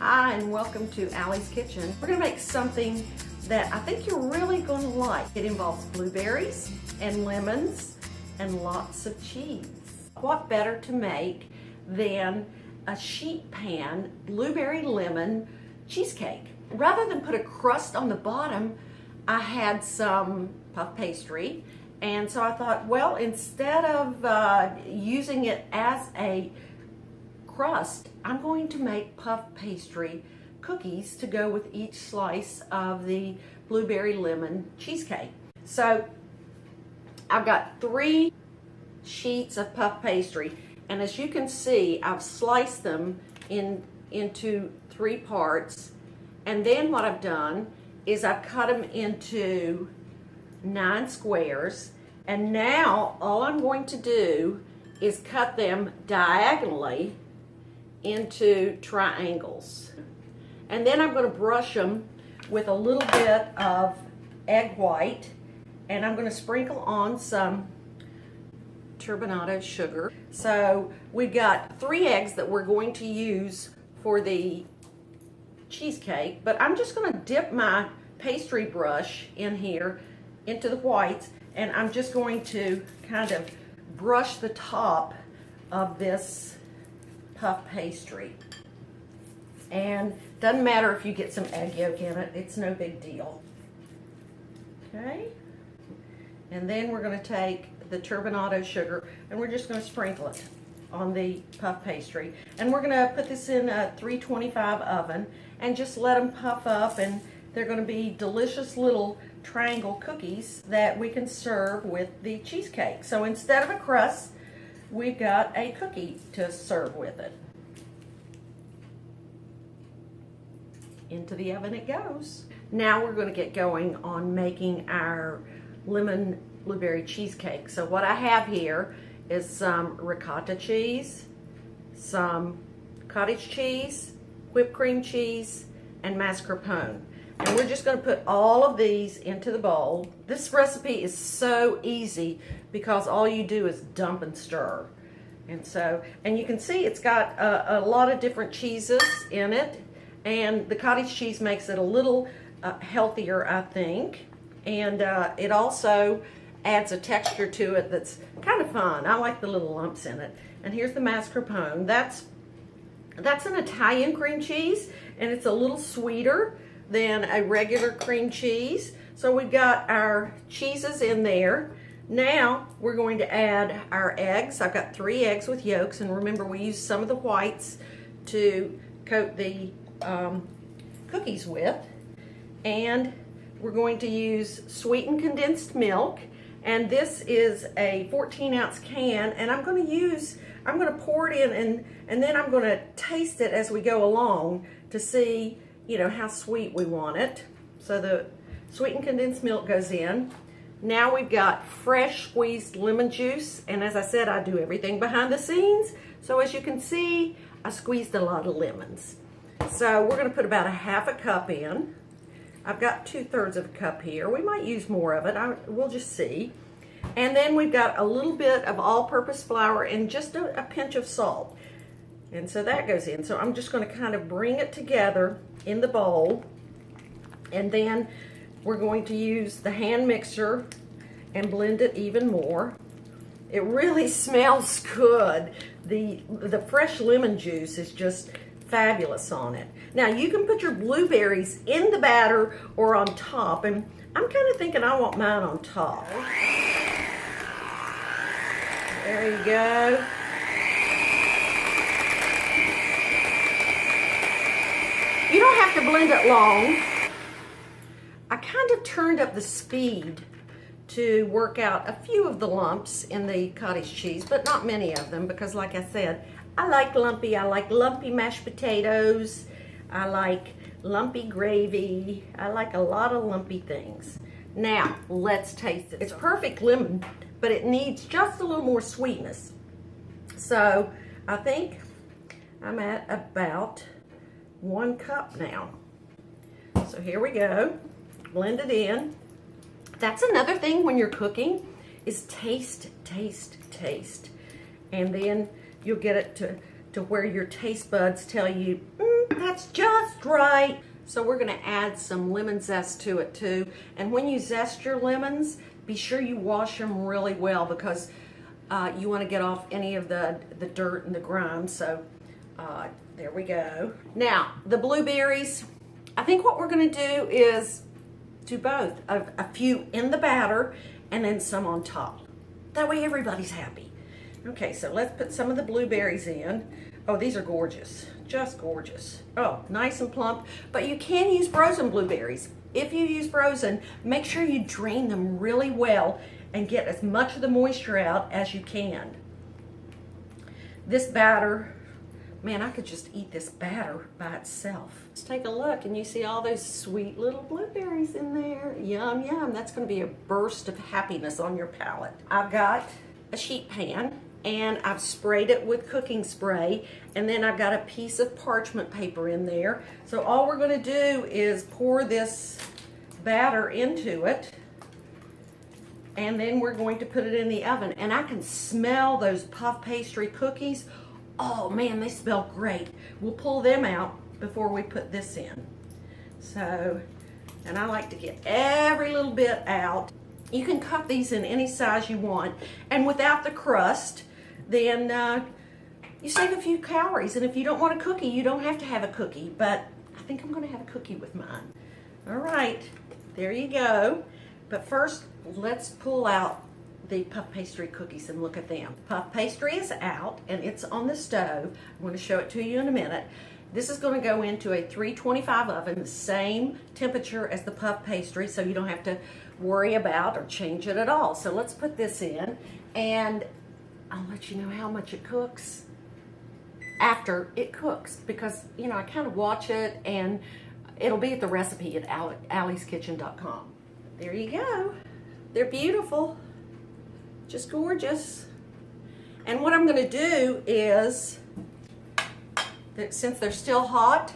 Hi, and welcome to Allie's Kitchen. We're gonna make something that I think you're really gonna like. It involves blueberries and lemons and lots of cheese. What better to make than a sheet pan blueberry lemon cheesecake? Rather than put a crust on the bottom, I had some puff pastry, and so I thought, well, instead of using it as a crust, I'm going to make puff pastry cookies to go with each slice of the blueberry lemon cheesecake. So I've got 3 sheets of puff pastry, and as you can see, I've sliced them into 3 parts, and then what I've done is I've cut them into 9 squares, and now all I'm going to do is cut them diagonally into triangles. And then I'm going to brush them with a little bit of egg white, and I'm going to sprinkle on some turbinado sugar. So we've got 3 eggs that we're going to use for the cheesecake, but I'm just going to dip my pastry brush in here into the whites, and I'm just going to kind of brush the top of this puff pastry. And doesn't matter if you get some egg yolk in it, it's no big deal. Okay, and then we're going to take the turbinado sugar and we're just going to sprinkle it on the puff pastry, and we're going to put this in a 325 oven and just let them puff up, and they're going to be delicious little triangle cookies that we can serve with the cheesecake. So instead of a crust, we've got a cookie to serve with it. Into the oven it goes. Now we're going to get going on making our lemon blueberry cheesecake. So what I have here is some ricotta cheese, some cottage cheese, whipped cream cheese, and mascarpone. And we're just going to put all of these into the bowl. This recipe is so easy because all you do is dump and stir. And you can see it's got a lot of different cheeses in it, and the cottage cheese makes it a little healthier, I think. And it also adds a texture to it that's kind of fun. I like the little lumps in it. And here's the mascarpone. That's an Italian cream cheese, and it's a little sweeter than a regular cream cheese. So we've got our cheeses in there. Now we're going to add our eggs. I've got 3 eggs with yolks, and remember we used some of the whites to coat the cookies with. And we're going to use sweetened condensed milk, and this is a 14-ounce can, and I'm going to pour it in, and then I'm going to taste it as we go along to see, you know, how sweet we want it. So the sweetened condensed milk goes in. Now we've got fresh squeezed lemon juice, and as I said, I do everything behind the scenes. So as you can see, I squeezed a lot of lemons. So we're going to put about a half a cup in. I've got 2/3 of a cup here. We might use more of it. We'll just see. And then we've got a little bit of all-purpose flour and just a pinch of salt. And so that goes in. So I'm just going to kind of bring it together in the bowl. And then we're going to use the hand mixer and blend it even more. It really smells good. The fresh lemon juice is just fabulous on it. Now you can put your blueberries in the batter or on top, and I'm kind of thinking I want mine on top. There you go. You don't have to blend it long. I kind of turned up the speed to work out a few of the lumps in the cottage cheese, but not many of them, because like I said, I like lumpy mashed potatoes. I like lumpy gravy. I like a lot of lumpy things. Now, let's taste it. It's perfect lemon, but it needs just a little more sweetness. So I think I'm at about 1 cup now. So here we go. Blend it in. That's another thing when you're cooking is taste. And then you'll get it to where your taste buds tell you, That's just right. So we're gonna add some lemon zest to it too. And when you zest your lemons, be sure you wash them really well because you wanna get off any of the dirt and the grime. So there we go. Now, the blueberries, I think what we're gonna do is do both. A few in the batter and then some on top. That way everybody's happy. Okay, so let's put some of the blueberries in. Oh, these are gorgeous, just gorgeous. Oh, nice and plump, but you can use frozen blueberries. If you use frozen, make sure you drain them really well and get as much of the moisture out as you can. This batter, man, I could just eat this batter by itself. Let's take a look and you see all those sweet little blueberries in there. Yum, yum. That's gonna be a burst of happiness on your palate. I've got a sheet pan and I've sprayed it with cooking spray, and then I've got a piece of parchment paper in there. So all we're gonna do is pour this batter into it, and then we're going to put it in the oven. And I can smell those puff pastry cookies. Oh man, they smell great. We'll pull them out before we put this in. So, and I like to get every little bit out. You can cut these in any size you want, and without the crust, then you save a few calories. And if you don't want a cookie, you don't have to have a cookie, but I think I'm gonna have a cookie with mine. All right, there you go. But first, let's pull out the puff pastry cookies and look at them. Puff pastry is out and it's on the stove. I'm going to show it to you in a minute. This is going to go into a 325 oven, the same temperature as the puff pastry, so you don't have to worry about or change it at all. So let's put this in and I'll let you know how much it cooks after it cooks, because you know I kind of watch it, and it'll be at the recipe at allieskitchen.com. There you go. They're beautiful. Just gorgeous. And what I'm going to do is, since they're still hot,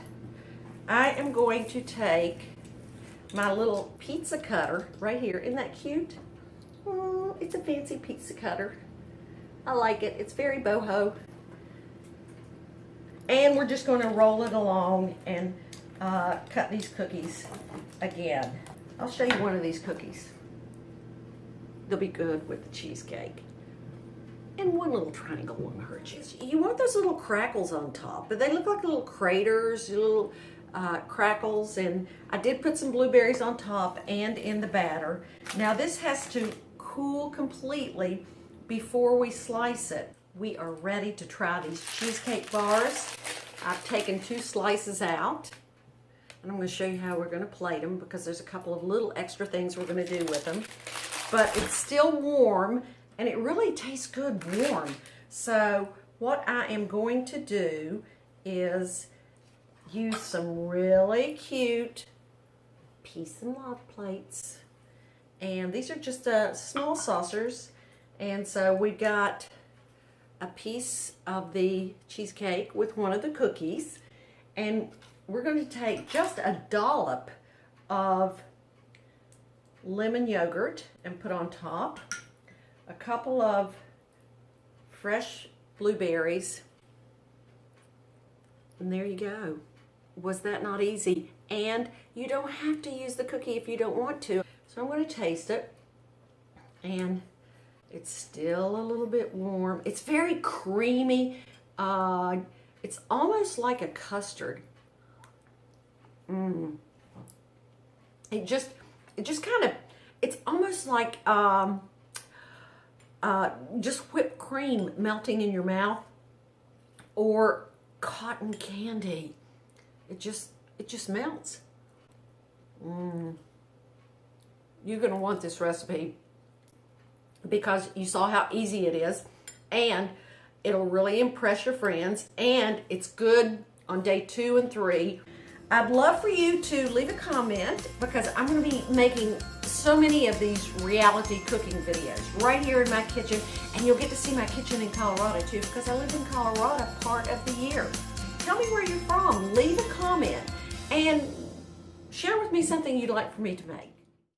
I am going to take my little pizza cutter right here. Isn't that cute? Oh, it's a fancy pizza cutter. I like it. It's very boho. And we're just going to roll it along and cut these cookies again. I'll show you one of these cookies. They'll be good with the cheesecake. And one little triangle won't hurt you. You want those little crackles on top, but they look like little craters, little crackles. And I did put some blueberries on top and in the batter. Now this has to cool completely before we slice it. We are ready to try these cheesecake bars. I've taken 2 slices out. And I'm going to show you how we're going to plate them, because there's a couple of little extra things we're going to do with them. But it's still warm, and it really tastes good warm. So what I am going to do is use some really cute peace and love plates. And these are just small saucers. And so we've got a piece of the cheesecake with one of the cookies. And we're going to take just a dollop of lemon yogurt and put on top, a couple of fresh blueberries, and there you go. Was that not easy? And you don't have to use the cookie if you don't want to. So I'm going to taste it, and it's still a little bit warm. It's very creamy. It's almost like a custard. It just kind of, it's almost like just whipped cream melting in your mouth, or cotton candy. It just melts. You're gonna want this recipe because you saw how easy it is, and it'll really impress your friends, and it's good on day 2 and 3. I'd love for you to leave a comment, because I'm going to be making so many of these reality cooking videos right here in my kitchen, and you'll get to see my kitchen in Colorado too, because I live in Colorado part of the year. Tell me where you're from, leave a comment, and share with me something you'd like for me to make.